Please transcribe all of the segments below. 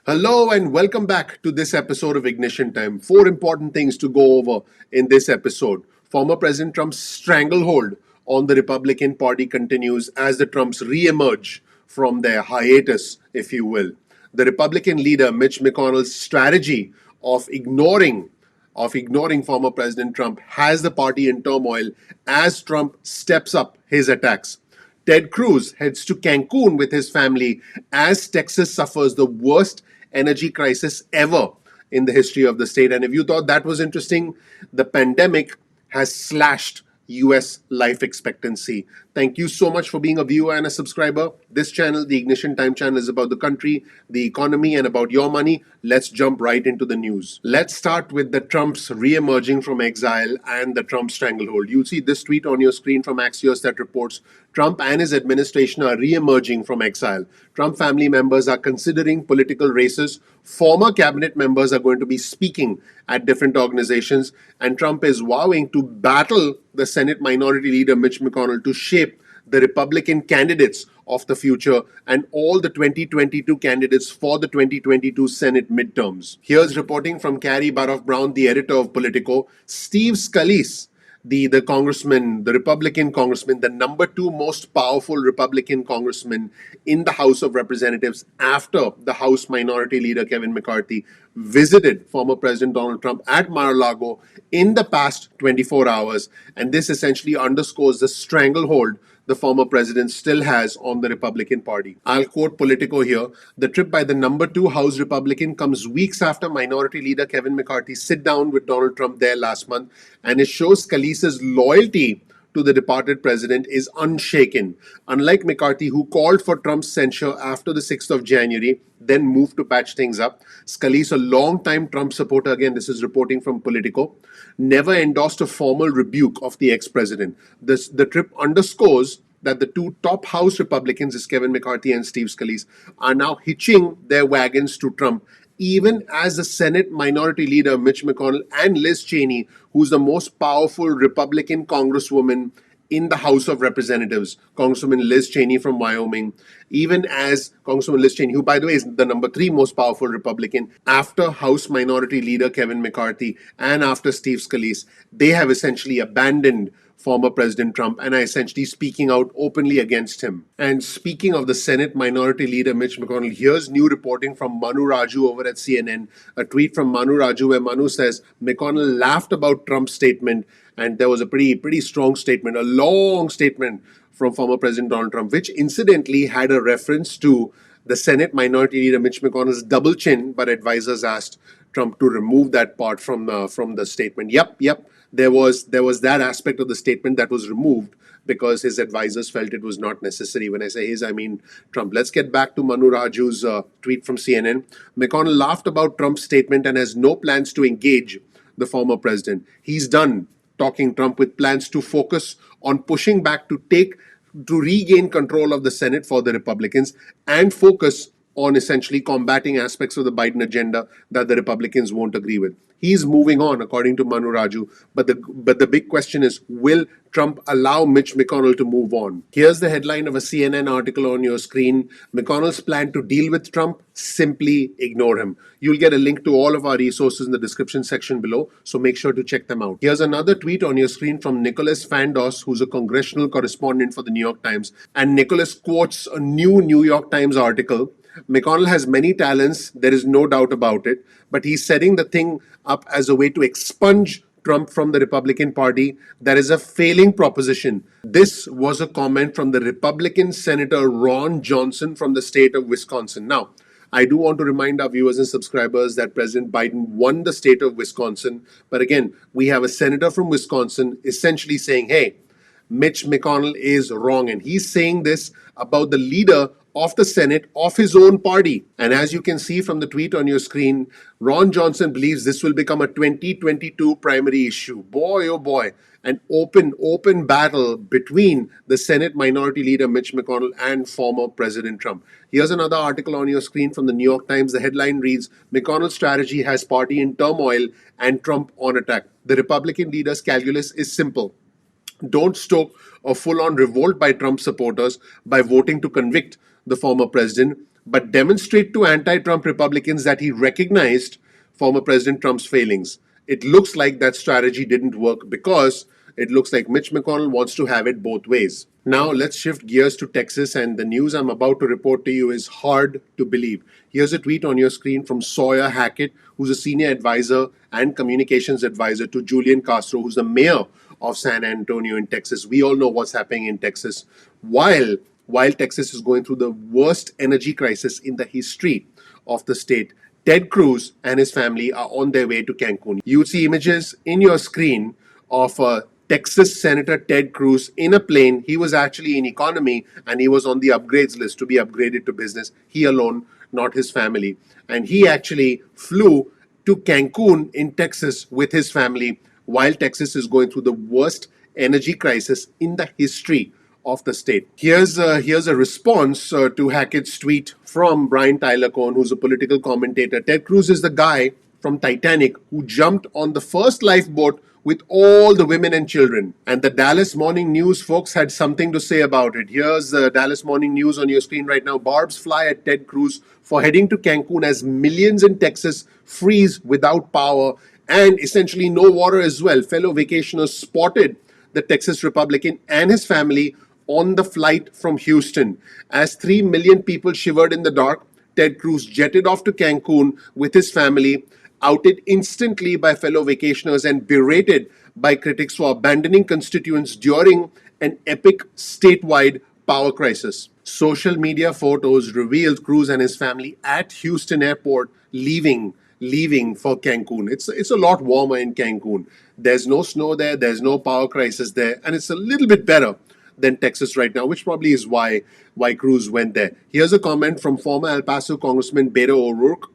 Hello and welcome back to this episode of Ignition Time. Four important things to go over in this episode. Former President Trump's stranglehold on the Republican Party continues as the Trumps re-emerge from their hiatus, if you will. The Republican leader Mitch McConnell's strategy of ignoring former President Trump has the party in turmoil as Trump steps up his attacks. Ted Cruz heads to Cancun with his family as Texas suffers the worst energy crisis ever in the history of the state. And if you thought that was interesting, the pandemic has slashed US life expectancy. Thank you so much for being a viewer and a subscriber. This channel, the Ignition Time channel, is about the country, the economy, and about your money. Let's jump right into the news. Let's start with the Trumps re-emerging from exile and the Trump stranglehold. You'll see this tweet on your screen from Axios that reports Trump and his administration are re-emerging from exile. Trump family members are considering political races. Former cabinet members are going to be speaking at different organizations, and Trump is vowing to battle the Senate Minority Leader Mitch McConnell to shape the Republican candidates of the future and all the 2022 candidates for the 2022 Senate midterms. Here's reporting from Carrie Baroff-Brown, the editor of Politico. Steve Scalise, the congressman, the Republican congressman, the number two most powerful Republican congressman in the House of Representatives after the House Minority Leader Kevin McCarthy visited former President Donald Trump at Mar-a-Lago in the past 24 hours. And this essentially underscores the stranglehold the former president still has on the Republican Party. I'll quote Politico here. The trip by the number two House Republican comes weeks after Minority Leader Kevin McCarthy sit down with Donald Trump there last month, and it shows Scalise's loyalty to the departed president is unshaken. Unlike McCarthy, who called for Trump's censure after the 6th of January, then moved to patch things up, Scalise, a long-time Trump supporter, again, this is reporting from Politico, never endorsed a formal rebuke of the ex-president. The trip underscores that the two top House Republicans, is Kevin McCarthy and Steve Scalise, are now hitching their wagons to Trump, even as the Senate Minority Leader Mitch McConnell and Liz Cheney, who's the most powerful Republican congresswoman in the House of Representatives, Congresswoman Liz Cheney from Wyoming, even as Congresswoman Liz Cheney, who, by the way, is the number three most powerful Republican after House Minority Leader Kevin McCarthy and after Steve Scalise, they have essentially abandoned former President Trump and are essentially speaking out openly against him. And speaking of the Senate Minority Leader Mitch McConnell, here's new reporting from Manu Raju over at CNN, a tweet from Manu Raju where Manu says McConnell laughed about Trump's statement, and there was a pretty strong statement, a long statement from former President Donald Trump, which incidentally had a reference to the Senate Minority Leader Mitch McConnell's double chin, but advisors asked Trump to remove that part from the statement. Yep. There was that aspect of the statement that was removed because his advisors felt it was not necessary. When I say his, I mean Trump. Let's get back to Manu Raju's tweet from CNN. McConnell laughed about Trump's statement and has no plans to engage the former president. He's done talking Trump with plans to focus on pushing back to regain control of the Senate for the Republicans and focus on essentially combating aspects of the Biden agenda that the Republicans won't agree with. He's moving on, according to Manu Raju. But the big question is, will Trump allow Mitch McConnell to move on? Here's the headline of a CNN article on your screen. McConnell's plan to deal with Trump, simply ignore him. You'll get a link to all of our resources in the description section below, so make sure to check them out. Here's another tweet on your screen from Nicholas Fandos, who's a congressional correspondent for the New York Times. And Nicholas quotes a new New York Times article. McConnell has many talents, there is no doubt about it, but he's setting the thing up as a way to expunge Trump from the Republican Party. That is a failing proposition. This was a comment from the Republican Senator Ron Johnson from the state of Wisconsin. Now, I do want to remind our viewers and subscribers that President Biden won the state of Wisconsin. But again, we have a senator from Wisconsin essentially saying, hey, Mitch McConnell is wrong. And he's saying this about the leader of the Senate of his own party. And as you can see from the tweet on your screen, Ron Johnson believes this will become a 2022 primary issue. Boy, oh boy, an open battle between the Senate Minority Leader Mitch McConnell and former President Trump. Here's another article on your screen from the New York Times. The headline reads, McConnell's strategy has party in turmoil and Trump on attack. The Republican leader's calculus is simple. Don't stoke a full-on revolt by Trump supporters by voting to convict the former president, but demonstrate to anti-Trump Republicans that he recognized former President Trump's failings. It looks like that strategy didn't work because it looks like Mitch McConnell wants to have it both ways. Now, let's shift gears to Texas, and the news I'm about to report to you is hard to believe. Here's a tweet on your screen from Sawyer Hackett, who's a senior advisor and communications advisor to Julian Castro, who's the mayor of San Antonio in Texas. We all know what's happening in Texas. While Texas is going through the worst energy crisis in the history of the state, Ted Cruz and his family are on their way to Cancun. You see images in your screen of Texas Senator Ted Cruz in a plane. He was actually in economy and he was on the upgrades list to be upgraded to business. He alone, not his family. And he actually flew to Cancun in Texas with his family while Texas is going through the worst energy crisis in the history of the state. Here's a response to Hackett's tweet from Brian Tyler Cohen, who's a political commentator. Ted Cruz is the guy from Titanic who jumped on the first lifeboat with all the women and children. And the Dallas Morning News folks had something to say about it. Here's the Dallas Morning News on your screen right now. Barbs fly at Ted Cruz for heading to Cancun as millions in Texas freeze without power and essentially no water as well. Fellow vacationers spotted the Texas Republican and his family on the flight from Houston. As 3 million people shivered in the dark, Ted Cruz jetted off to Cancun with his family, outed instantly by fellow vacationers and berated by critics for abandoning constituents during an epic statewide power crisis. Social media photos revealed Cruz and his family at Houston airport leaving for Cancun. It's a lot warmer in Cancun. There's no snow there, there's no power crisis there, and it's a little bit better than Texas right now, which probably is why Cruz went there. Here's a comment from former El Paso Congressman Beto O'Rourke.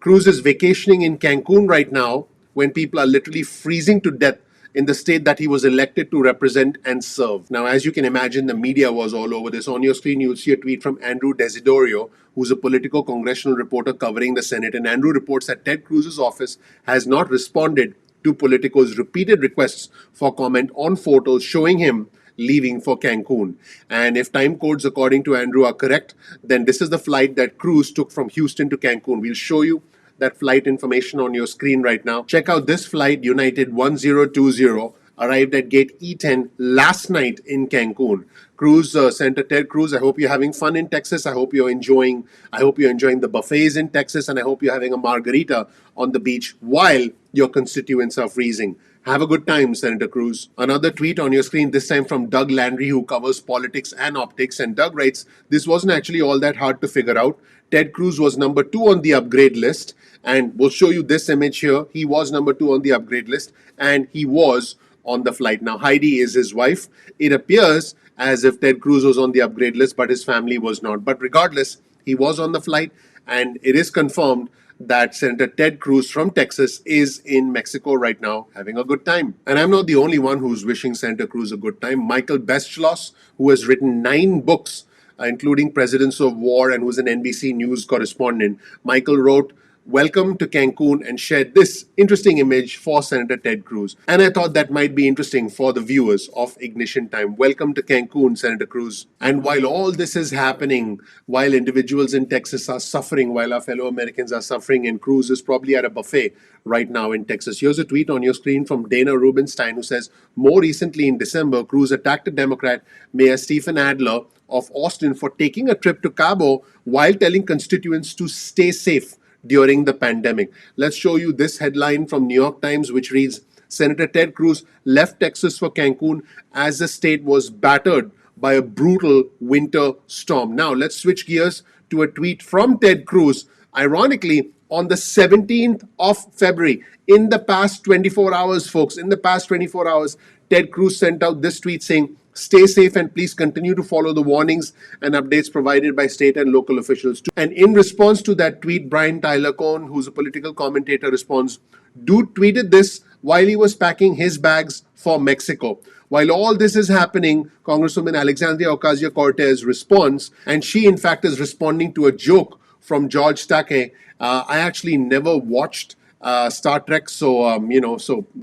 Cruz is vacationing in Cancun right now when people are literally freezing to death in the state that he was elected to represent and serve. Now, as you can imagine, the media was all over this. On your screen, you'll see a tweet from Andrew Desiderio, who's a political congressional reporter covering the Senate. And Andrew reports that Ted Cruz's office has not responded to Politico's repeated requests for comment on photos showing him leaving for Cancun. And if time codes, according to Andrew, are correct, then this is the flight that Cruz took from Houston to Cancun. We'll show you that flight information on your screen right now. Check out this flight, United 1020, arrived at gate E10 last night in Cancun. Cruz, Senator Ted Cruz, I hope you're having fun in Texas. I hope you're enjoying the buffets in Texas, and I hope you're having a margarita on the beach while your constituents are freezing. Have a good time, Senator Cruz. Another tweet on your screen, this time from Doug Landry, who covers politics and optics. And Doug writes, this wasn't actually all that hard to figure out. Ted Cruz was number 2 on the upgrade list. And we'll show you this image here. He was number 2 on the upgrade list. And he was on the flight. Now, Heidi is his wife. It appears as if Ted Cruz was on the upgrade list, but his family was not. But regardless, he was on the flight. And it is confirmed that Senator Ted Cruz from Texas is in Mexico right now having a good time. And I'm not the only one who's wishing Senator Cruz a good time. Michael Bestschloss, who has written 9 books, including Presidents of War, and who's an NBC News correspondent, Michael wrote, "Welcome to Cancun," and shared this interesting image for Senator Ted Cruz. And I thought that might be interesting for the viewers of Ignition Time. Welcome to Cancun, Senator Cruz. And while all this is happening, while individuals in Texas are suffering, while our fellow Americans are suffering, and Cruz is probably at a buffet right now in Texas. Here's a tweet on your screen from Dana Rubenstein, who says, more recently in December, Cruz attacked a Democrat, Mayor Stephen Adler of Austin, for taking a trip to Cabo while telling constituents to stay safe during the pandemic. Let's show you this headline from New York Times, which reads, Senator Ted Cruz left Texas for Cancun as the state was battered by a brutal winter storm. Now, let's switch gears to a tweet from Ted Cruz, ironically, on the 17th of February. In the past 24 hours, folks, in the past 24 hours, Ted Cruz sent out this tweet saying, stay safe and please continue to follow the warnings and updates provided by state and local officials. And in response to that tweet, Brian Tyler Cohen, who's a political commentator, responds, dude tweeted this while he was packing his bags for Mexico. While all this is happening, Congresswoman Alexandria Ocasio-Cortez responds, and she in fact is responding to a joke from George Takei. I actually never watched Star Trek, so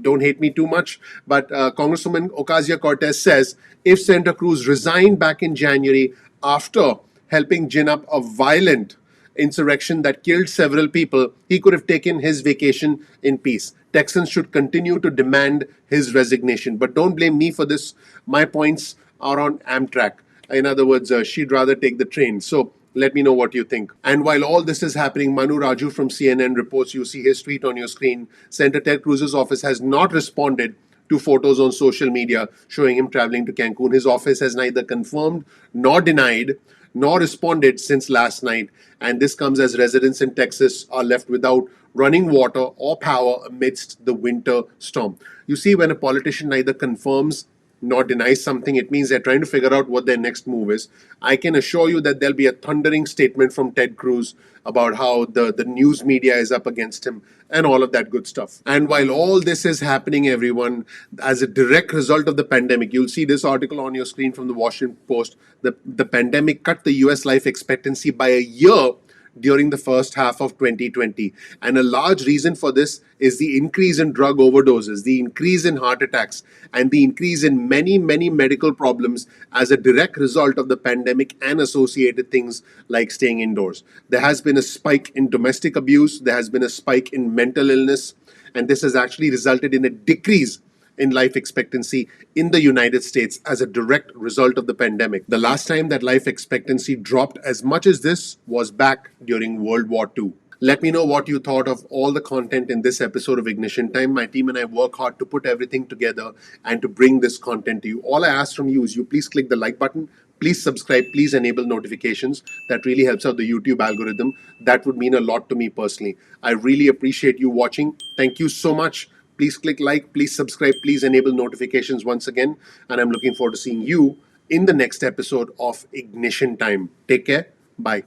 don't hate me too much. But Congresswoman Ocasio-Cortez says, if Senator Cruz resigned back in January after helping gin up a violent insurrection that killed several people, he could have taken his vacation in peace. Texans should continue to demand his resignation. But don't blame me for this. My points are on Amtrak. In other words, she'd rather take the train. So let me know what you think. And while all this is happening, Manu Raju from CNN reports, you see his tweet on your screen. Senator Ted Cruz's office has not responded to photos on social media showing him traveling to Cancun. His office has neither confirmed nor denied nor responded since last night. And this comes as residents in Texas are left without running water or power amidst the winter storm. You see, when a politician neither confirms nor denies something, it means they're trying to figure out what their next move is. I can assure you that there'll be a thundering statement from Ted Cruz about how the news media is up against him and all of that good stuff. And while all this is happening, everyone, as a direct result of the pandemic, you'll see this article on your screen from the Washington Post. The pandemic cut the US life expectancy by a year during the first half of 2020. And a large reason for this is the increase in drug overdoses, the increase in heart attacks, and the increase in many, many medical problems as a direct result of the pandemic and associated things like staying indoors. There has been a spike in domestic abuse, there has been a spike in mental illness, and this has actually resulted in a decrease in life expectancy in the United States as a direct result of the pandemic. The last time that life expectancy dropped as much as this was back during World War II. Let me know what you thought of all the content in this episode of Ignition Time. My team and I work hard to put everything together and to bring this content to you. All I ask from you is you please click the like button, please subscribe, please enable notifications. That really helps out the YouTube algorithm. That would mean a lot to me personally. I really appreciate you watching. Thank you so much. Please click like, please subscribe, please enable notifications once again. And I'm looking forward to seeing you in the next episode of Ignition Time. Take care. Bye.